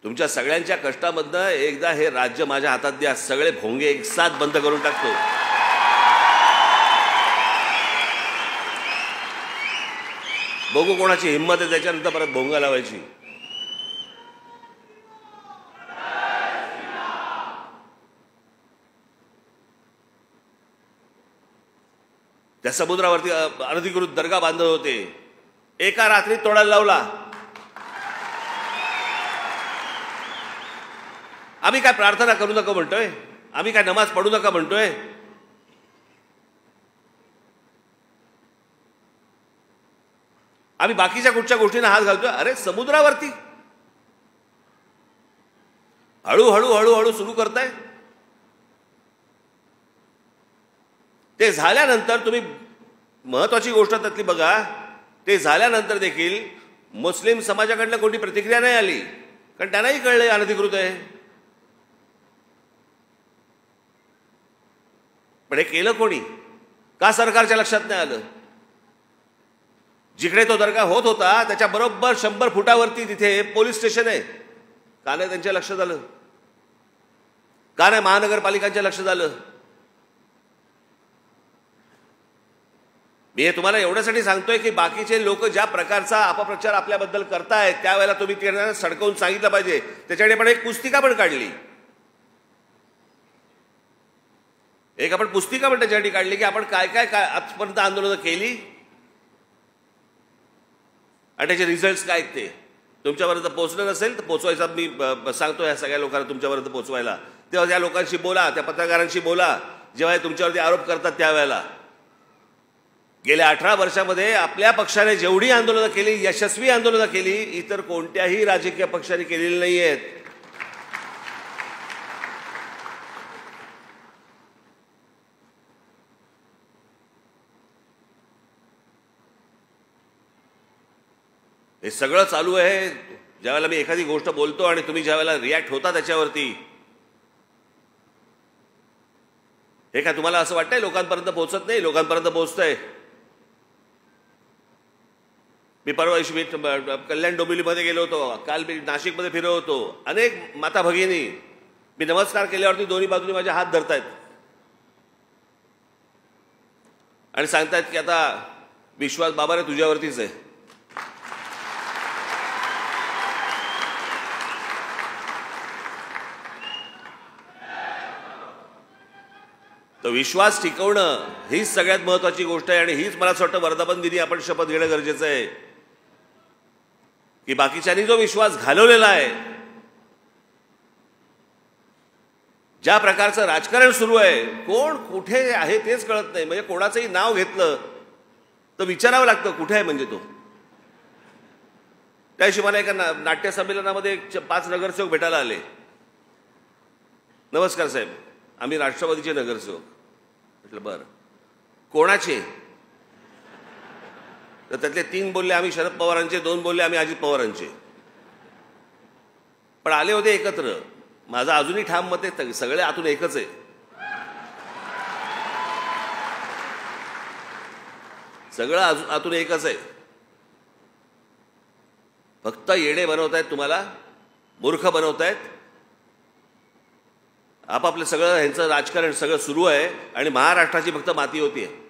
तुमच्या सगळ्यांच्या कष्टामधनं एकदा हे राज्य माझ्या हातात द्या, सगळे भोंगे एक साथ बंद करून टाकतो. बघू कोणाची हिंमत आहे त्याच्यानंतर परत भोंगा लावायची. त्या समुद्रावरती अनधिकृत दर्गा बांधत होते, एका रात्रीत तोडायला लावला. आम्ही काय प्रार्थना करू नका म्हणतोय? आम्ही काय नमाज पढू नका म्हणतोय? आम्ही बाकीच्या कुठच्या गोष्टींना हात घालतोय? अरे समुद्रावरती हळूहळू हळूहळू सुरू करताय. ते झाल्यानंतर तुम्ही महत्वाची गोष्ट त्यातली बघा, ते झाल्यानंतर देखील मुस्लिम समाजाकडनं कोणती प्रतिक्रिया नाही आली, कारण त्यांनाही कळलंय अनधिकृत आहे. पण हे केलं कोणी? का सरकारच्या लक्षात नाही आलं? जिकडे तो दर्गा होत होता त्याच्या बरोबर 100 फुटावरती तिथे पोलीस स्टेशन आहे. का नाही त्यांच्या लक्षात आलं? का नाही महानगरपालिकांच्या लक्षात आलं? मी हे तुम्हाला एवढ्यासाठी सांगतोय की बाकीचे लोक ज्या प्रकारचा अपप्रचार आपल्याबद्दल करतायत त्यावेळेला तुम्ही त्यांना सडकवून सांगितलं पाहिजे. त्याच्याकडे पण एक पुस्तिका पण काढली, एक आपण पुस्तिका पण त्याच्यासाठी काढली की आपण काय काय काय आजपर्यंत आंदोलनं केली आणि त्याचे रिझल्ट्स काय ते तुमच्यापर्यंत पोहोचलं नसेल तर पोहोचवायचा मी सांगतो या सगळ्या लोकांना तुमच्यापर्यंत पोहोचवायला. तेव्हा त्या लोकांशी बोला, त्या पत्रकारांशी बोला जेव्हा तुमच्यावरती आरोप करतात त्यावेळेला. गेल्या 18 वर्षामध्ये आपल्या पक्षाने जेवढी आंदोलनं केली, यशस्वी आंदोलनं केली, इतर कोणत्याही राजकीय पक्षाने केलेली नाही आहेत. हे सगळं चालू आहे ज्यावेळेला मी एखादी गोष्ट बोलतो आणि तुम्ही ज्यावेळेला रिॲक्ट होता त्याच्यावरती. हे काय तुम्हाला असं वाटतंय लोकांपर्यंत पोहोचत नाही? लोकांपर्यंत पोहोचतंय. मी परवा दिवशी कल्याण डोंबिवलीमध्ये गेलो होतो, काल मी नाशिकमध्ये फिरत होतो. अनेक माता भगिनी मी नमस्कार केल्यावरती दोन्ही बाजूनी माझे हात धरतायत आणि सांगतायत की आता विश्वास बाबा रे तुझ्यावरतीच आहे. तर विश्वास टिकवणं हीच सगळ्यात महत्वाची गोष्ट आहे आणि हीच मला असं वाटतं वर्धापन दिनी आपण शपथ घेणं गरजेचं आहे की बाकीच्यांनी जो विश्वास घालवलेला आहे, ज्या प्रकारचं राजकारण सुरू आहे, कोण कुठे आहे तेच कळत नाही. म्हणजे कोणाचंही नाव घेतलं तर विचारावं लागतं कुठे आहे म्हणजे तो. त्याशी मला एका नाट्य संमेलनामध्ये 5 नगरसेवक भेटायला आले. नमस्कार साहेब, आम्ही राष्ट्रवादीचे नगरसेवक. म्हटलं बरं, कोणाचे? तर त्यातले 3 बोलले आम्ही शरद पवारांचे, 2 बोलले आम्ही अजित पवारांचे. पण आले होते एकत्र. माझं अजूनही ठाम मत आहे सगळे आतून एकच आहे. सगळं आतून एकच आहे. फक्त येडे बनवतायत तुम्हाला, मूर्ख बनवतायत. आपापलं सगळं ह्यांचं राजकारण सगळं सुरू आहे आणि महाराष्ट्राची फक्त माती होतीये.